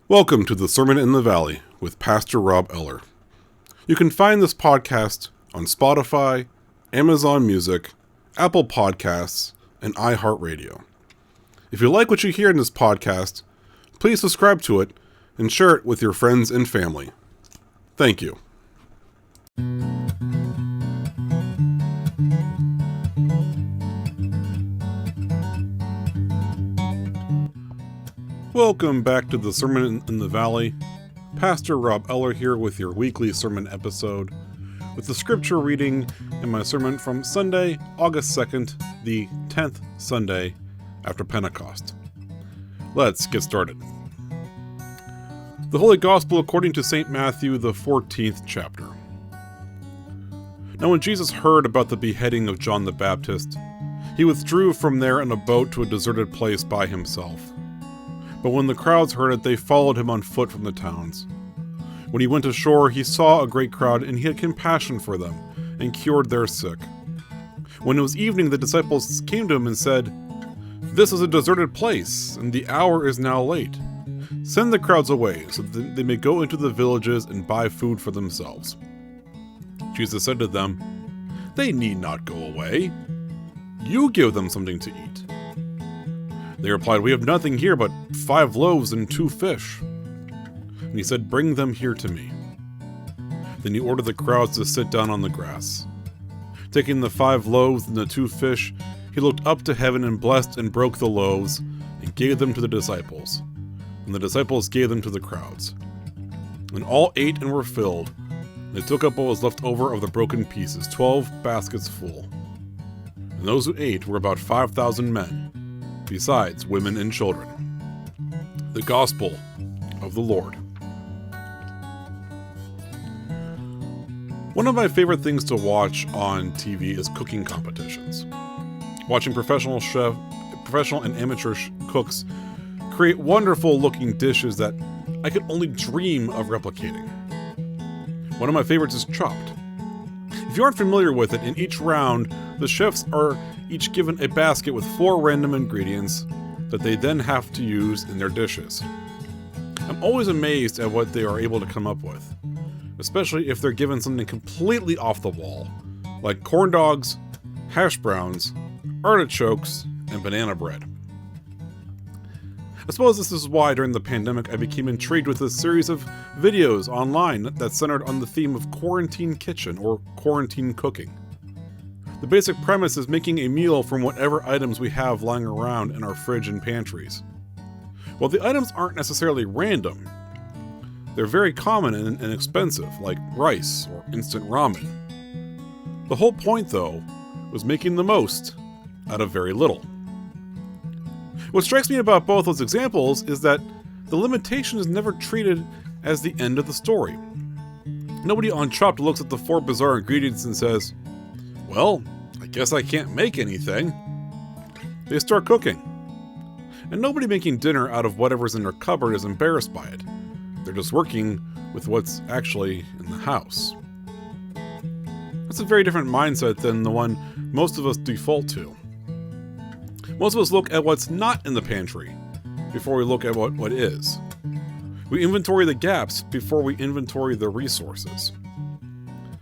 Welcome to the Sermon in the Valley with Pastor Rob Eller. You can find this podcast on Spotify, Amazon Music, Apple Podcasts, and iHeartRadio. If you like what you hear in this podcast, please subscribe to it and share it with your friends and family. Thank you. Welcome back to the Sermon in the Valley. Pastor Rob Eller here with your weekly sermon episode, with the scripture reading in my sermon from Sunday, August 2nd, the 10th Sunday after Pentecost. Let's get started. The Holy Gospel according to St. Matthew, the 14th chapter. Now when Jesus heard about the beheading of John the Baptist, he withdrew from there in a boat to a deserted place by himself. But when the crowds heard it, they followed him on foot from the towns. When he went ashore, he saw a great crowd, and he had compassion for them, and cured their sick. When it was evening, the disciples came to him and said, "This is a deserted place, and the hour is now late. Send the crowds away, so that they may go into the villages and buy food for themselves." Jesus said to them, "They need not go away. You give them something to eat." They replied, "We have nothing here but 5 loaves and 2 fish. And he said, "Bring them here to me." Then he ordered the crowds to sit down on the grass. Taking the 5 loaves and the 2 fish, he looked up to heaven and blessed and broke the loaves and gave them to the disciples. And the disciples gave them to the crowds. And all ate and were filled. They took up what was left over of the broken pieces, 12 baskets full. And those who ate were about 5,000 men, besides women and children. The Gospel of the Lord. One of my favorite things to watch on TV is cooking competitions. Watching professional and amateur cooks create wonderful looking dishes that I could only dream of replicating. One of my favorites is Chopped. If you aren't familiar with it, in each round, the chefs are each given a basket with 4 random ingredients that they then have to use in their dishes. I'm always amazed at what they are able to come up with, especially if they're given something completely off the wall, like corn dogs, hash browns, artichokes, and banana bread. I suppose this is why during the pandemic I became intrigued with a series of videos online that centered on the theme of quarantine kitchen or quarantine cooking. The basic premise is making a meal from whatever items we have lying around in our fridge and pantries. While the items aren't necessarily random, they're very common and expensive, like rice or instant ramen. The whole point, though, was making the most out of very little. What strikes me about both those examples is that the limitation is never treated as the end of the story. Nobody on Chopped looks at the 4 bizarre ingredients and says, "Well, I guess I can't make anything." They start cooking. And nobody making dinner out of whatever's in their cupboard is embarrassed by it. They're just working with what's actually in the house. That's a very different mindset than the one most of us default to. Most of us look at what's not in the pantry before we look at what is. We inventory the gaps before we inventory the resources.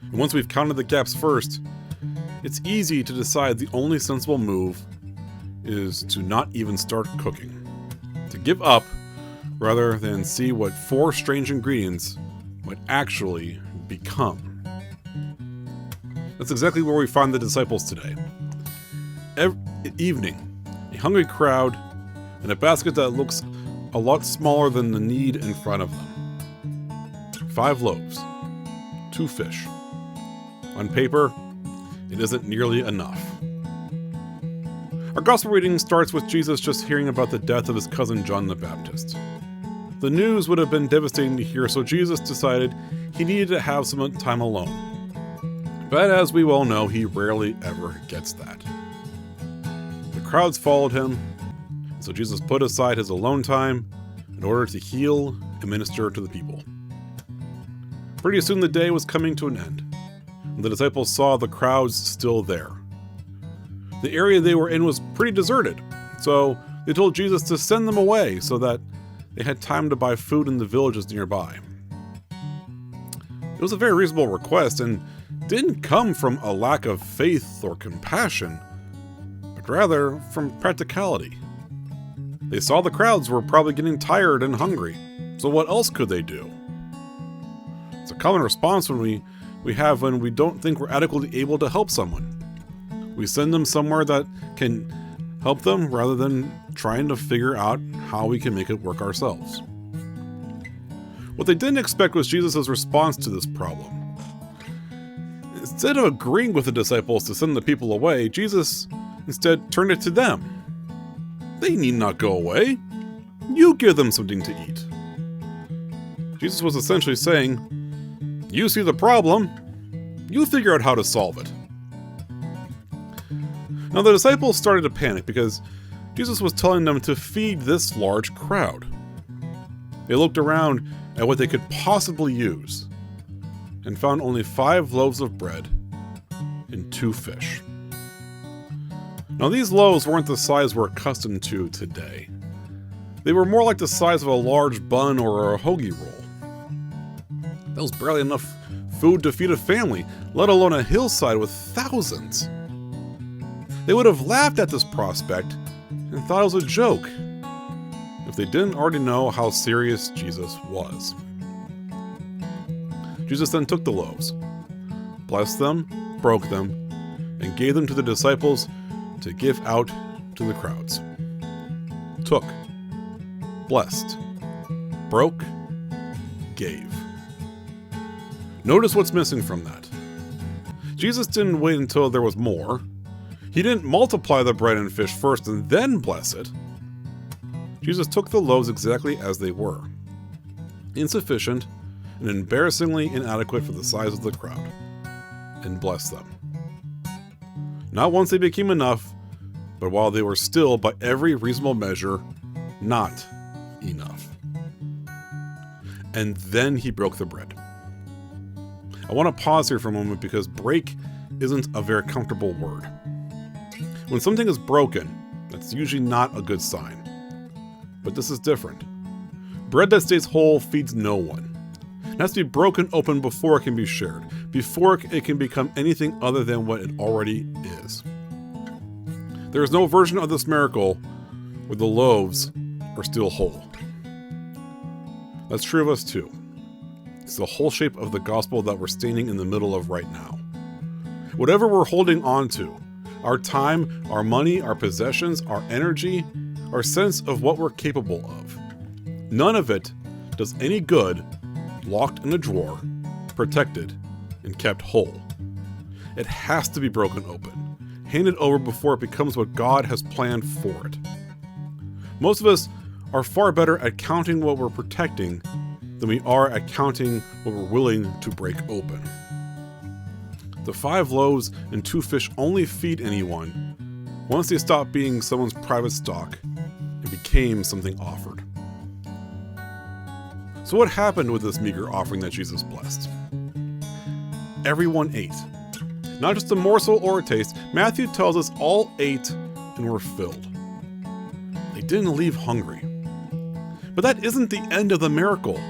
And once we've counted the gaps first, it's easy to decide the only sensible move is to not even start cooking. To give up rather than see what 4 strange ingredients might actually become. That's exactly where we find the disciples today. Every evening, a hungry crowd, and a basket that looks a lot smaller than the need in front of them. 5 loaves, 2 fish. On paper, it isn't nearly enough. Our gospel reading starts with Jesus just hearing about the death of his cousin John the Baptist. The news would have been devastating to hear, so Jesus decided he needed to have some time alone. But as we well know, he rarely ever gets that. The crowds followed him, so Jesus put aside his alone time in order to heal and minister to the people. Pretty soon the day was coming to an end, and the disciples saw the crowds still there. The area they were in was pretty deserted, so they told Jesus to send them away so that they had time to buy food in the villages nearby. It was a very reasonable request and didn't come from a lack of faith or compassion, but rather from practicality. They saw the crowds were probably getting tired and hungry, so what else could they do? It's a common response when we have when we don't think we're adequately able to help someone. We send them somewhere that can help them rather than trying to figure out how we can make it work ourselves. What they didn't expect was Jesus' response to this problem. Instead of agreeing with the disciples to send the people away, Jesus instead turned it to them. They need not go away. You give them something to eat. Jesus was essentially saying, you see the problem, you figure out how to solve it. Now the disciples started to panic because Jesus was telling them to feed this large crowd. They looked around at what they could possibly use and found only 5 loaves of bread and 2 fish. Now these loaves weren't the size we're accustomed to today. They were more like the size of a large bun or a hoagie roll. That was barely enough food to feed a family, let alone a hillside with thousands. They would have laughed at this prospect and thought it was a joke if they didn't already know how serious Jesus was. Jesus then took the loaves, blessed them, broke them, and gave them to the disciples to give out to the crowds. Took, blessed, broke, gave. Notice what's missing from that. Jesus didn't wait until there was more. He didn't multiply the bread and fish first and then bless it. Jesus took the loaves exactly as they were, insufficient and embarrassingly inadequate for the size of the crowd, and blessed them. Not once they became enough, but while they were still, by every reasonable measure, not enough. And then he broke the bread. I want to pause here for a moment because break isn't a very comfortable word. When something is broken, that's usually not a good sign. But this is different. Bread that stays whole feeds no one. It has to be broken open before it can be shared, before it can become anything other than what it already is. There is no version of this miracle where the loaves are still whole. That's true of us too. It's the whole shape of the gospel that we're standing in the middle of right now. Whatever we're holding on to, our time, our money, our possessions, our energy, our sense of what we're capable of, none of it does any good locked in a drawer, protected, and kept whole. It has to be broken open, handed over before it becomes what God has planned for it. Most of us are far better at counting what we're protecting than we are at counting what we're willing to break open. The 5 loaves and 2 fish only feed anyone once they stop being someone's private stock and became something offered. So what happened with this meager offering that Jesus blessed? Everyone ate. Not just a morsel or a taste. Matthew tells us all ate and were filled. They didn't leave hungry. But that isn't the end of the miracle.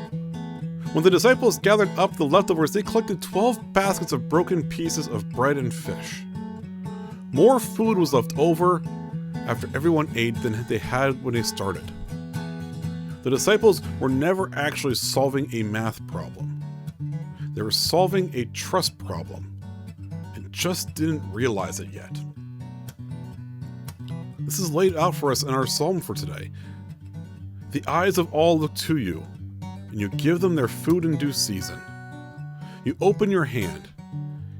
When the disciples gathered up the leftovers, they collected 12 baskets of broken pieces of bread and fish. More food was left over after everyone ate than they had when they started. The disciples were never actually solving a math problem. They were solving a trust problem and just didn't realize it yet. This is laid out for us in our psalm for today. The eyes of all look to you, and you give them their food in due season. You open your hand,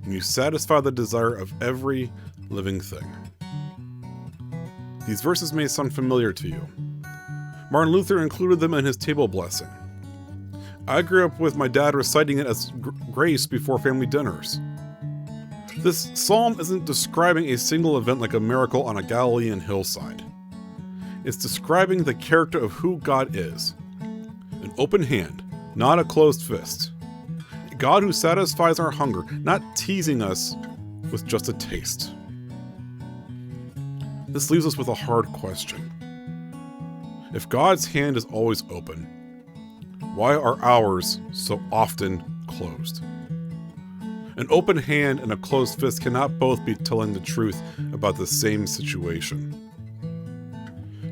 and you satisfy the desire of every living thing. These verses may sound familiar to you. Martin Luther included them in his table blessing. I grew up with my dad reciting it as grace before family dinners. This psalm isn't describing a single event like a miracle on a Galilean hillside. It's describing the character of who God is. An open hand, not a closed fist. A God who satisfies our hunger, not teasing us with just a taste. This leaves us with a hard question. If God's hand is always open, why are ours so often closed? An open hand and a closed fist cannot both be telling the truth about the same situation.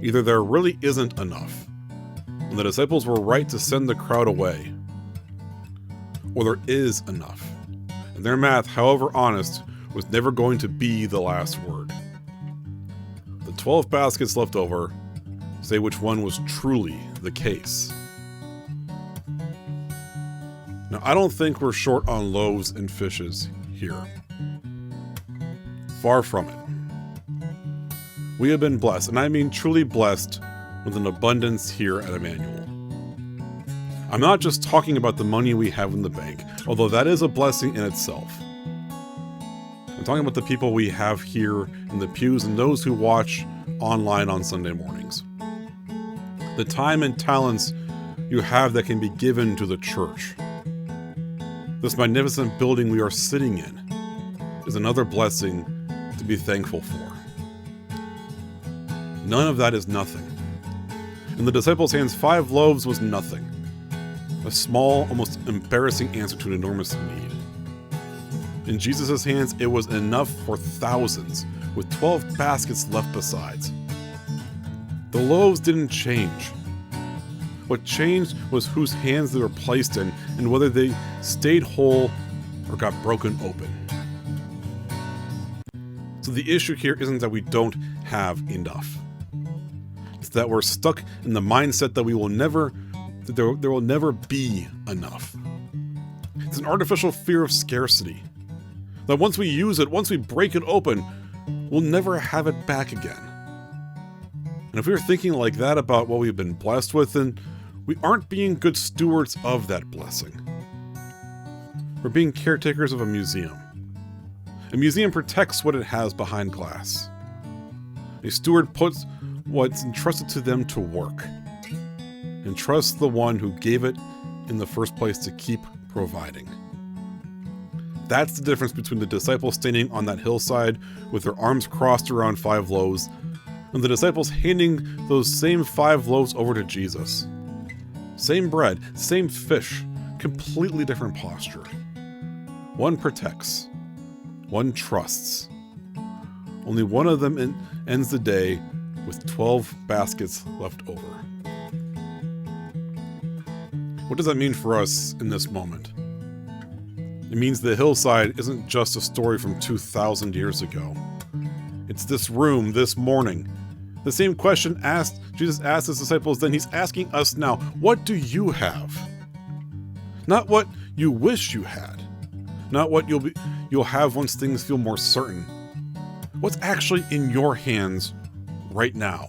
Either there really isn't enough, and the disciples were right to send the crowd away, or there is enough, and their math, however honest, was never going to be the last word. The 12 baskets left over say which one was truly the case. Now, I don't think we're short on loaves and fishes here. Far from it. We have been blessed, and I mean truly blessed, with an abundance here at Emmanuel. I'm not just talking about the money we have in the bank, although that is a blessing in itself. I'm talking about the people we have here in the pews and those who watch online on Sunday mornings. The time and talents you have that can be given to the church. This magnificent building we are sitting in is another blessing to be thankful for. None of that is nothing. In the disciples' hands, 5 loaves was nothing. A small, almost embarrassing answer to an enormous need. In Jesus' hands, it was enough for thousands, with 12 baskets left besides. The loaves didn't change. What changed was whose hands they were placed in and whether they stayed whole or got broken open. So the issue here isn't that we don't have enough. It's that we're stuck in the mindset that there will never be enough. It's an artificial fear of scarcity. That once we use it, once we break it open, we'll never have it back again. And if we were thinking like that about what we've been blessed with, then we aren't being good stewards of that blessing. We're being caretakers of a museum. A museum protects what it has behind glass. A steward puts what's entrusted to them to work, and trusts the one who gave it in the first place to keep providing. That's the difference between the disciples standing on that hillside with their arms crossed around 5 loaves, and the disciples handing those same 5 loaves over to Jesus. Same bread, same fish, completely different posture. One protects, one trusts. Only one of them ends the day with 12 baskets left over. What does that mean for us in this moment? It means the hillside isn't just a story from 2,000 years ago. It's this room, this morning. The same question Jesus asked his disciples then, he's asking us now, what do you have? Not what you wish you had. Not what you'll have once things feel more certain. What's actually in your hands right now?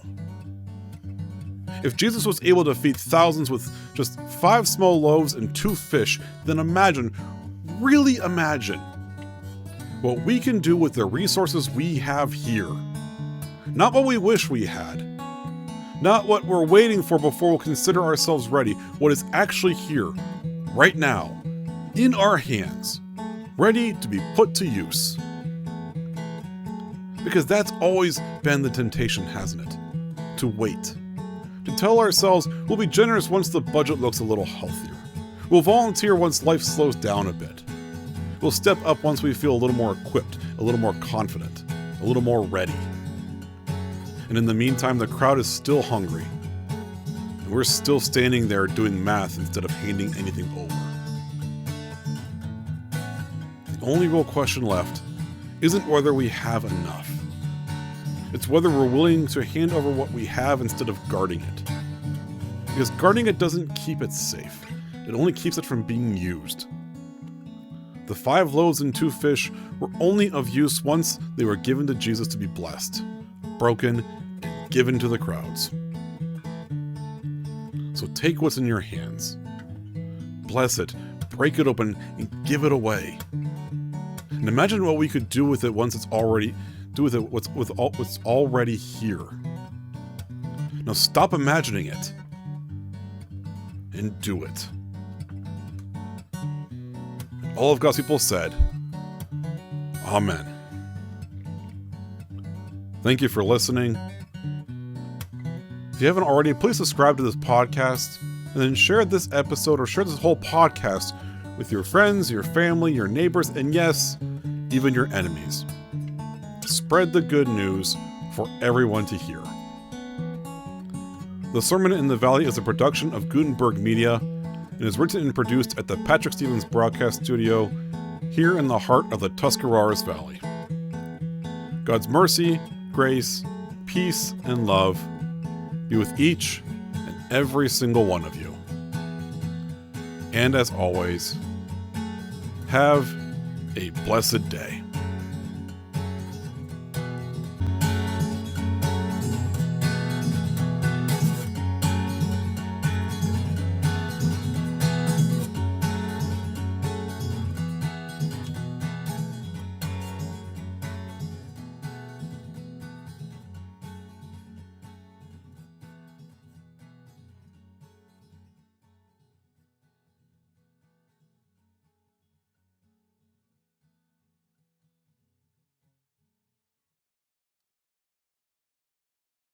If Jesus was able to feed thousands with just 5 small loaves and 2 fish, then imagine, really imagine, what we can do with the resources we have here. Not what we wish we had. Not what we're waiting for before we'll consider ourselves ready. What is actually here, right now, in our hands, ready to be put to use. Because that's always been the temptation, hasn't it? To wait. To tell ourselves we'll be generous once the budget looks a little healthier. We'll volunteer once life slows down a bit. We'll step up once we feel a little more equipped, a little more confident, a little more ready. And in the meantime, the crowd is still hungry. And we're still standing there doing math instead of handing anything over. The only real question left isn't whether we have enough. It's whether we're willing to hand over what we have instead of guarding it. Because guarding it doesn't keep it safe. It only keeps it from being used. The 5 loaves and 2 fish were only of use once they were given to Jesus to be blessed, broken, and given to the crowds. So take what's in your hands. Bless it, break it open, and give it away. And imagine what we could do with it once it's already what's already here. Now stop imagining it and do it. All of God's people said, Amen. Thank you for listening. If If you haven't already, please subscribe to this podcast and then share this episode or share this whole podcast with your friends, your family, your neighbors, and yes, even your enemies. Spread the good news for everyone to hear. The Sermon in the Valley is a production of Gutenberg Media and is written and produced at the Patrick Stevens Broadcast Studio here in the heart of the Tuscarawas Valley. God's mercy, grace, peace, and love be with each and every single one of you. And as always, have a blessed day.